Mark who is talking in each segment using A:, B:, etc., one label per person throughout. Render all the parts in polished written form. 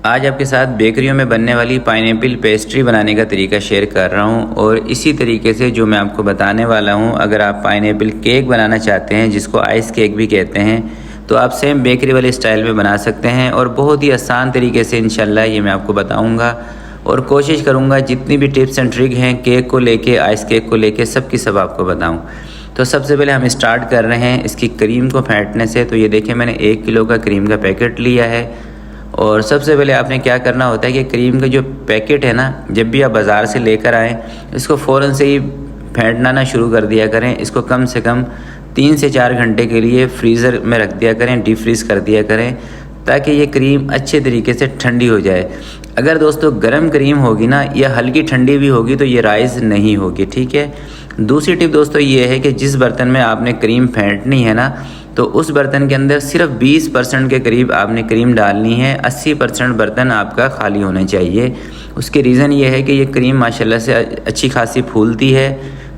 A: आज आपके साथ बेकरियों में बनने वाली पाइनएप्पल पेस्ट्री बनाने का तरीका शेयर कर रहा हूं और इसी तरीके से जो मैं आपको बताने वाला हूं, अगर आप पाइनएप्पल केक बनाना चाहते हैं जिसको आइस केक भी कहते हैं, तो आप सेम बेकरी वाले स्टाइल में बना सकते हैं और बहुत ही आसान तरीके से इंशाल्लाह ये मैं आपको बताऊंगा और कोशिश करूंगा जितनी भी टिप्स एंड ट्रिक हैं केक को लेके, आइस केक को लेके, सब की सब आपको बताऊं। तो सबसे पहले हम स्टार्ट कर रहे हैं इसकी क्रीम को फेंटने से। तो ये देखिए मैंने 1 किलो का क्रीम का पैकेट लिया है और सबसे पहले आपने क्या करना होता है कि क्रीम का जो पैकेट है ना, जब भी आप बाज़ार से लेकर आएँ इसको फ़ौरन से ही फेंटना ना शुरू कर दिया करें। इसको कम से कम 3 से 4 घंटे के लिए फ्रीज़र में रख दिया करें, डीप फ्रीज़ कर दिया करें, ताकि ये क्रीम अच्छे तरीके से ठंडी हो जाए। अगर दोस्तों गर्म क्रीम होगी ना या हल्की ठंडी भी होगी तो ये राइज़ नहीं होगी, ठीक है। दूसरी टिप दोस्तों ये है कि जिस बर्तन में आपने क्रीम फेंटनी है ना, तो उस बर्तन के अंदर सिर्फ 20% के करीब आपने क्रीम डालनी है। 80% बर्तन आपका खाली होना चाहिए। उसके रीज़न ये है कि ये क्रीम माशाल्लाह से अच्छी खासी फूलती है।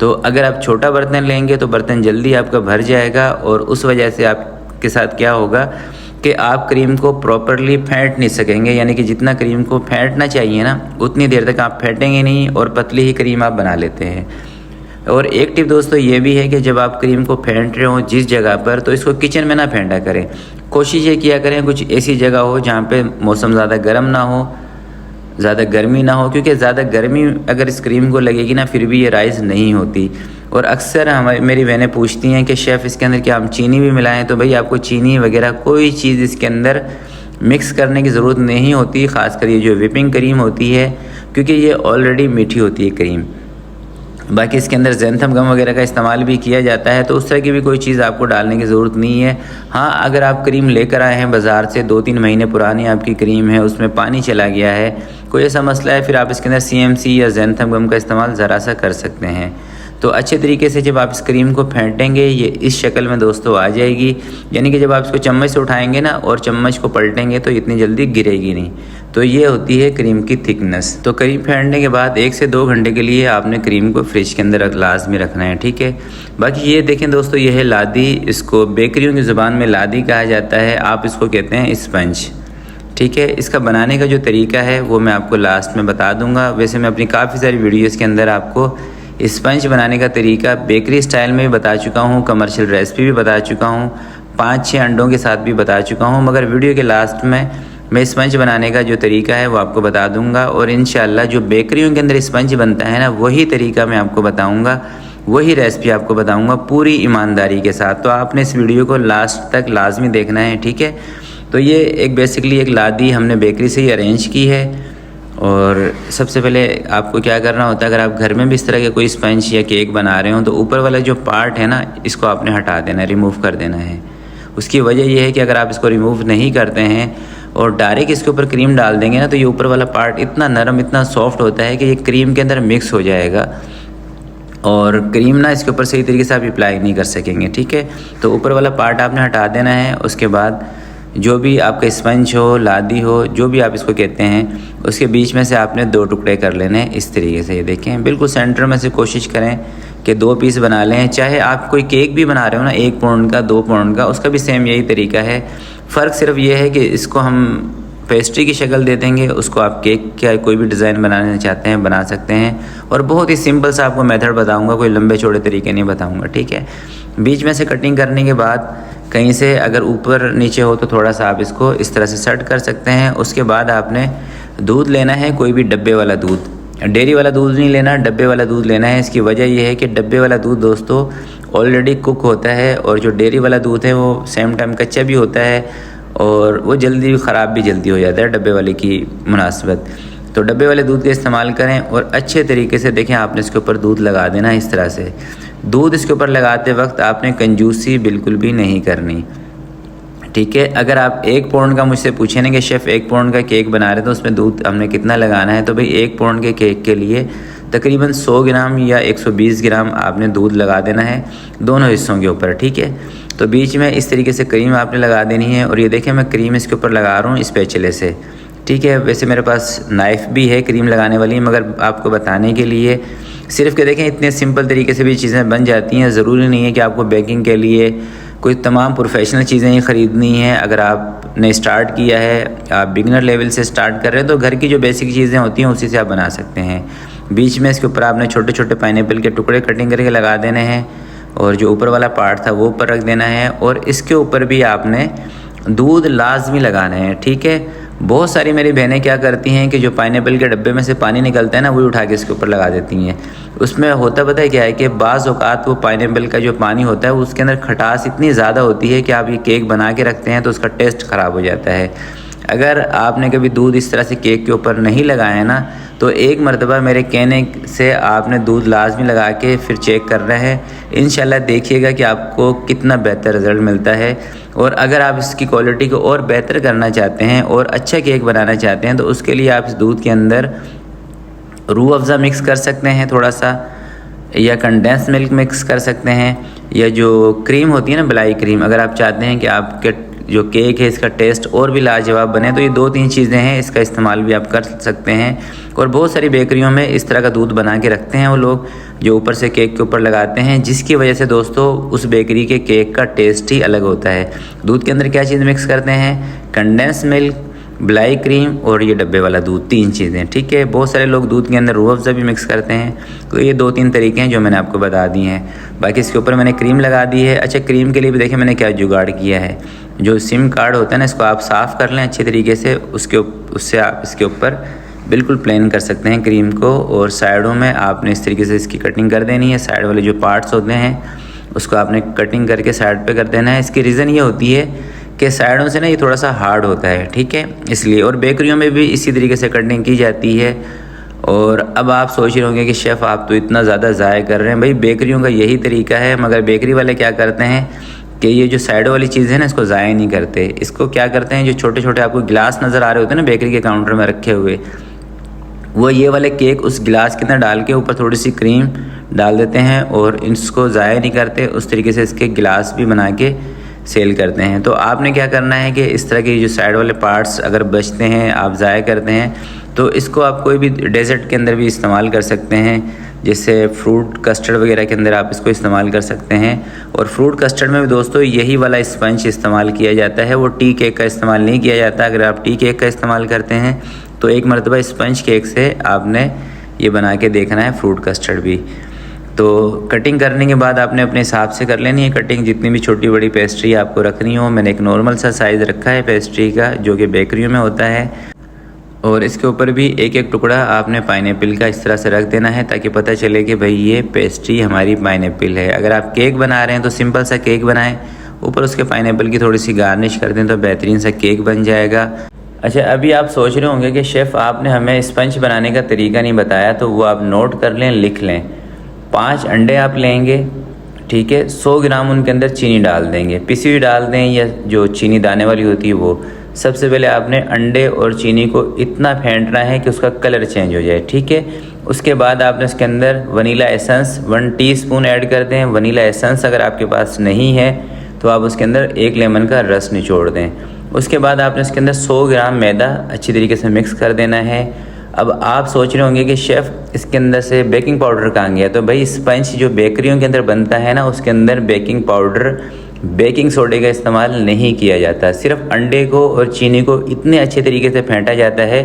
A: तो अगर आप छोटा बर्तन लेंगे तो बर्तन जल्दी आपका भर जाएगा और उस वजह से आपके साथ क्या होगा कि आप क्रीम को प्रॉपरली फेंट नहीं सकेंगे, यानी कि जितना क्रीम को फेंटना चाहिए ना उतनी देर तक आप फेंटेंगे नहीं और पतली ही क्रीम आप बना लेते हैं। और एक टिप दोस्तों ये भी है कि जब आप क्रीम को फेंट रहे हो जिस जगह पर, तो इसको किचन में ना फेंटा करें। कोशिश ये किया करें कुछ ऐसी जगह हो जहाँ पे मौसम ज़्यादा गर्म ना हो, ज़्यादा गर्मी ना हो, क्योंकि ज़्यादा गर्मी अगर इस क्रीम को लगेगी ना फिर भी ये राइज़ नहीं होती। और अक्सर मेरी बहनें पूछती हैं कि शेफ़ इसके अंदर क्या हम चीनी भी मिलाएं? तो भाई आपको चीनी वगैरह कोई चीज़ इसके अंदर मिक्स करने की ज़रूरत नहीं होती, ख़ासकर ये जो व्हिपिंग क्रीम होती है, क्योंकि ये ऑलरेडी मीठी होती है क्रीम। बाकी इसके अंदर ज़ैंथम गम वगैरह का इस्तेमाल भी किया जाता है, तो उस तरह की भी कोई चीज़ आपको डालने की ज़रूरत नहीं है। हाँ, अगर आप क्रीम लेकर आए हैं बाज़ार से, 2-3 महीने पुरानी आपकी क्रीम है, उसमें पानी चला गया है, कोई ऐसा मसला है, फिर आप इसके अंदर CMC या ज़ैंथम गम का इस्तेमाल ज़रा सा कर सकते हैं। तो अच्छे तरीके से जब आप इस क्रीम को फेंटेंगे ये इस शक्ल में दोस्तों आ जाएगी, यानी कि जब आप इसको चम्मच से उठाएंगे ना और चम्मच को पलटेंगे तो इतनी जल्दी गिरेगी नहीं। तो ये होती है क्रीम की थिकनेस। तो क्रीम फेंटने के बाद 1 से 2 घंटे के लिए आपने क्रीम को फ्रिज के अंदर लाजमी रखना है, ठीक है। बाकी ये देखें दोस्तों, ये है लादी। इसको बेकरियों की ज़ुबान में लादी कहा जाता है, आप इसको कहते हैं स्पंज, ठीक है। इसका बनाने का जो तरीका है वो मैं आपको लास्ट में बता दूंगा। वैसे मैं अपनी काफ़ी सारी वीडियोज़ के अंदर आपको स्पंज बनाने का तरीका बेकरी स्टाइल में भी बता चुका हूँ, कमर्शियल रेसिपी भी बता चुका हूँ, 5-6 अंडों के साथ भी बता चुका हूँ, मगर वीडियो के लास्ट में मैं स्पंज बनाने का जो तरीका है वो आपको बता दूंगा। और इंशाल्लाह जो बेकरियों के अंदर स्पंज बनता है ना, वही तरीका मैं आपको बताऊंगा, वही रेसिपी आपको बताऊंगा पूरी ईमानदारी के साथ। तो आपने इस वीडियो को लास्ट तक लाजमी देखना है, ठीक है। तो ये एक बेसिकली एक लादी हमने बेकरी से ही अरेंज की है। और सबसे पहले आपको क्या करना होता है, अगर आप घर में भी इस तरह के कोई स्पंज या केक बना रहे हो तो ऊपर वाला जो पार्ट है ना, इसको आपने हटा देना है, रिमूव कर देना है। उसकी वजह यह है कि अगर आप इसको रिमूव नहीं करते हैं और डायरेक्ट इसके ऊपर क्रीम डाल देंगे ना, तो ये ऊपर वाला पार्ट इतना नरम, इतना सॉफ्ट होता है कि ये क्रीम के अंदर मिक्स हो जाएगा और क्रीम ना इसके ऊपर सही तरीके से आप अप्लाई नहीं कर सकेंगे, ठीक है। तो ऊपर वाला पार्ट आपने हटा देना है। उसके बाद जो भी आपका स्पंज हो, लादी हो, जो भी आप इसको कहते हैं, उसके बीच में से आपने 2 टुकड़े कर लेने हैं इस तरीके से। ये देखें बिल्कुल सेंटर में से कोशिश करें कि 2 पीस बना लें। चाहे आप कोई केक भी बना रहे हो ना, 1 पाउंड का, 2 पाउंड का, उसका भी सेम यही तरीका है। फ़र्क सिर्फ ये है कि इसको हम पेस्ट्री की शक्ल दे देंगे, उसको आप केक का कोई भी डिज़ाइन बनाना चाहते हैं बना सकते हैं। और बहुत ही सिंपल सा आपको मेथड बताऊँगा, कोई लंबे चौड़े तरीके नहीं बताऊँगा, ठीक है। बीच में से कटिंग करने के बाद कहीं से अगर ऊपर नीचे हो तो थोड़ा सा आप इसको इस तरह से सेट कर सकते हैं। उसके बाद आपने दूध लेना है, कोई भी डब्बे वाला दूध, डेयरी वाला दूध नहीं लेना, डब्बे वाला दूध लेना है। इसकी वजह यह है कि डब्बे वाला दूध दोस्तों ऑलरेडी कुक होता है और जो डेयरी वाला दूध है वो सेम टाइम कच्चा भी होता है और वो जल्दी ख़राब भी जल्दी हो जाता है डब्बे वाले की मुनासबत। तो डब्बे वाले दूध का इस्तेमाल करें और अच्छे तरीके से देखें, आपने इसके ऊपर दूध लगा देना है इस तरह से। दूध इसके ऊपर लगाते वक्त आपने कंजूसी बिल्कुल भी नहीं करनी, ठीक है। अगर आप 1 पाउंड का मुझसे पूछें ना कि शेफ़ 1 पाउंड का केक बना रहे हैं तो उसमें दूध हमने कितना लगाना है, तो भाई 1 पाउंड के केक के लिए तकरीबन 100 ग्राम या 120 ग्राम आपने दूध लगा देना है दोनों हिस्सों के ऊपर, ठीक है। तो बीच में इस तरीके से क्रीम आपने लगा देनी है। और ये देखें मैं क्रीम इसके ऊपर लगा रहा हूँ स्पैचुले से, ठीक है। वैसे मेरे पास नाइफ़ भी है क्रीम लगाने वाली, मगर आपको बताने के लिए सिर्फ के देखें इतने सिंपल तरीके से भी चीज़ें बन जाती हैं। ज़रूरी नहीं है कि आपको बेकिंग के लिए कोई तमाम प्रोफेशनल चीज़ें ही ख़रीदनी हैं। अगर आपने स्टार्ट किया है, आप बिगनर लेवल से स्टार्ट कर रहे हैं, तो घर की जो बेसिक चीज़ें होती हैं उसी से आप बना सकते हैं। बीच में इसके ऊपर आपने छोटे छोटे पाइनएप्पल के टुकड़े कटिंग करके लगा देने हैं और जो ऊपर वाला पार्ट था वो ऊपर रख देना है और इसके ऊपर भी आपने दूध लाजमी लगाना है, ठीक है। बहुत सारी मेरी बहनें क्या करती हैं कि जो पाइनएप्पल के डब्बे में से पानी निकलता है ना, वही उठा के इसके ऊपर लगा देती हैं। उसमें होता पता है क्या है कि बाज़ औक़ात वो पाइनएप्पल का जो पानी होता है उसके अंदर खटास इतनी ज़्यादा होती है कि आप ये केक बना के रखते हैं तो उसका टेस्ट ख़राब हो जाता है। अगर आपने कभी दूध इस तरह से केक के ऊपर नहीं लगाया ना, तो एक मरतबा मेरे कहने से आपने दूध लाजमी लगा के फिर चेक करना है। इंशाल्लाह देखिएगा कि आपको कितना बेहतर रिज़ल्ट मिलता है। और अगर आप इसकी क्वालिटी को और बेहतर करना चाहते हैं और अच्छा केक बनाना चाहते हैं, तो उसके लिए आप इस दूध के अंदर रूह अफ़ज़ा मिक्स कर सकते हैं थोड़ा सा, या कंडेंस मिल्क मिक्स कर सकते हैं, या जो क्रीम होती है ना, मलाई क्रीम। अगर आप चाहते हैं कि आपके जो केक है इसका टेस्ट और भी लाजवाब बने, तो ये 2-3 चीज़ें हैं, इसका इस्तेमाल भी आप कर सकते हैं। और बहुत सारी बेकरियों में इस तरह का दूध बना के रखते हैं वो लोग, जो ऊपर से केक के ऊपर लगाते हैं, जिसकी वजह से दोस्तों उस बेकरी के केक का टेस्ट ही अलग होता है। दूध के अंदर क्या चीज़ मिक्स करते हैं? कंडेंस मिल्क, मलाई क्रीम और ये डब्बे वाला दूध, 3 चीज़ें, ठीक है। बहुत सारे लोग दूध के अंदर रूह अफ़ज़ा भी मिक्स करते हैं। तो ये 2-3 तरीके हैं जो मैंने आपको बता दिए हैं। बाकी इसके ऊपर मैंने क्रीम लगा दी है। अच्छा, क्रीम के लिए भी देखिए मैंने क्या जुगाड़ किया है। जो सिम कार्ड होता है ना, इसको आप साफ़ कर लें अच्छे तरीके से, उससे आप इसके ऊपर बिल्कुल प्लेन कर सकते हैं क्रीम को। और साइडों में आपने इस तरीके से इसकी कटिंग कर देनी है। साइड वाले जो पार्ट्स होते हैं उसको आपने कटिंग करके साइड पे कर देना है। इसकी रीज़न ये होती है कि साइडों से ना ये थोड़ा सा हार्ड होता है, ठीक है, इसलिए। और बेकरियों में भी इसी तरीके से कटिंग की जाती है। और अब आप सोच रहे होंगे कि शेफ़ आप तो इतना ज़्यादा ज़ाया कर रहे हैं। भाई बेकरियों का यही तरीका है, मगर बेकरी वाले क्या करते हैं कि ये जो साइडों वाली चीज़ है ना, इसको ज़ाया नहीं करते। इसको क्या करते हैं, जो छोटे छोटे आपको गिलास नज़र आ रहे होते हैं ना बेकरी के काउंटर में रखे हुए, वो ये वाले केक उस गिलास के अंदर डाल के ऊपर थोड़ी सी क्रीम डाल देते हैं और इसको ज़ाया नहीं करते। उस तरीके से इसके गिलास भी बना के सेल करते हैं। तो आपने क्या करना है कि इस तरह के जो साइड वाले पार्ट्स अगर बचते हैं, आप ज़ाया करते हैं, तो इसको आप कोई भी डेज़र्ट के अंदर भी इस्तेमाल कर सकते हैं। जैसे फ्रूट कस्टर्ड वगैरह के अंदर आप इसको इस्तेमाल कर सकते हैं। और फ्रूट कस्टर्ड में भी दोस्तों यही वाला स्पंज इस्तेमाल किया जाता है, वो टी केक का इस्तेमाल नहीं किया जाता। अगर आप टी केक का इस्तेमाल करते हैं तो एक मरतबा स्पंज केक से आपने ये बना के देखना है फ्रूट कस्टर्ड भी। तो कटिंग करने के बाद आपने अपने हिसाब से कर लेनी है कटिंग, जितनी भी छोटी बड़ी पेस्ट्री आपको रखनी हो। मैंने एक नॉर्मल सा साइज़ रखा है पेस्ट्री का, जो कि बेकरियों में होता है। और इसके ऊपर भी एक एक टुकड़ा आपने पाइनएप्पल का इस तरह से रख देना है, ताकि पता चले कि भाई ये पेस्ट्री हमारी पाइनएप्पल है। अगर आप केक बना रहे हैं तो सिंपल सा केक बनाएं, ऊपर उसके पाइनएप्पल की थोड़ी सी गार्निश कर दें तो बेहतरीन सा केक बन जाएगा। अच्छा, अभी आप सोच रहे होंगे कि शेफ़ आपने हमें स्पंज बनाने का तरीका नहीं बताया, तो वो आप नोट कर लें, लिख लें। 5 अंडे आप लेंगे, ठीक है, 100 ग्राम उनके अंदर चीनी डाल देंगे, पिसी हुई डाल दें या जो चीनी दाने वाली होती है वो। सबसे पहले आपने अंडे और चीनी को इतना फेंटना है कि उसका कलर चेंज हो जाए, ठीक है। उसके बाद आपने उसके अंदर वनीला एसेंस 1 टीस्पून ऐड कर दें। वनीला एसेंस अगर आपके पास नहीं है तो आप उसके अंदर 1 लेमन का रस निचोड़ दें। उसके बाद आपने इसके अंदर 100 ग्राम मैदा अच्छी तरीके से मिक्स कर देना है। अब आप सोच रहे होंगे कि शेफ़ इसके अंदर से बेकिंग पाउडर कहाँ गया? तो भाई स्पंज जो बेकरियों के अंदर बनता है ना, उसके अंदर बेकिंग पाउडर, बेकिंग सोडे का इस्तेमाल नहीं किया जाता। सिर्फ अंडे को और चीनी को इतने अच्छे तरीके से फेंटा जाता है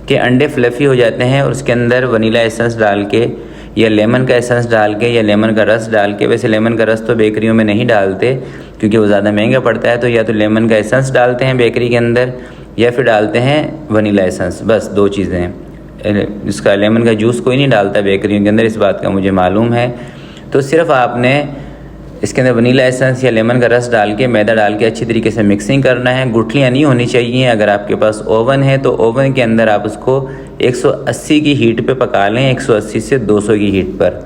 A: कि अंडे फ्लफ़ी हो जाते हैं और उसके अंदर वनीला एसेंस डाल के या लेमन का एसेंस डाल के या लेमन का रस डाल के, वैसे लेमन का रस तो बेकरियों में नहीं डालते क्योंकि वो ज़्यादा महंगा पड़ता है, तो या तो लेमन का एसेंस डालते हैं बेकरी के अंदर या फिर डालते हैं वनीला एसेंस। बस 2 चीज़ें हैं। इसका लेमन का जूस कोई नहीं डालता बेकरियों के अंदर, इस बात का मुझे मालूम है। तो सिर्फ आपने इसके अंदर वनीला एसेंस या लेमन का रस डाल के, मैदा डाल के अच्छी तरीके से मिक्सिंग करना है। गुठलियाँ नहीं होनी चाहिए। अगर आपके पास ओवन है तो ओवन के अंदर आप उसको 180 की हीट पे पका लें, 180 से 200 की हीट पर।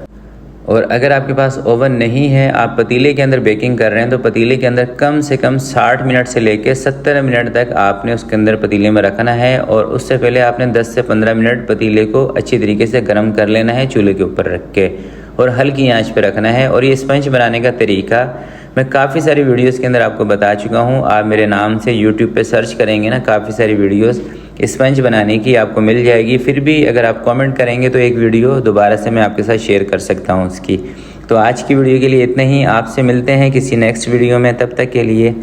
A: और अगर आपके पास ओवन नहीं है, आप पतीले के अंदर बेकिंग कर रहे हैं, तो पतीले के अंदर कम से कम 60 मिनट से लेकर 70 मिनट तक आपने उसके अंदर पतीले में रखना है। और उससे पहले आपने 10 से 15 मिनट पतीले को अच्छी तरीके से गर्म कर लेना है चूल्हे के ऊपर रख के, और हल्की आंच पे रखना है। और ये स्पंज बनाने का तरीका मैं काफ़ी सारी वीडियोस के अंदर आपको बता चुका हूँ। आप मेरे नाम से यूट्यूब पे सर्च करेंगे ना, काफ़ी सारी वीडियोस स्पंज बनाने की आपको मिल जाएगी। फिर भी अगर आप कमेंट करेंगे तो एक वीडियो दोबारा से मैं आपके साथ शेयर कर सकता हूँ उसकी। तो आज की वीडियो के लिए इतना ही। आपसे मिलते हैं किसी नेक्स्ट वीडियो में। तब तक के लिए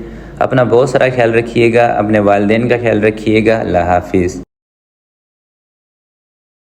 A: अपना बहुत सारा ख्याल रखिएगा, अपने वालिदैन का ख्याल रखिएगा। अल्लाह हाफिज़।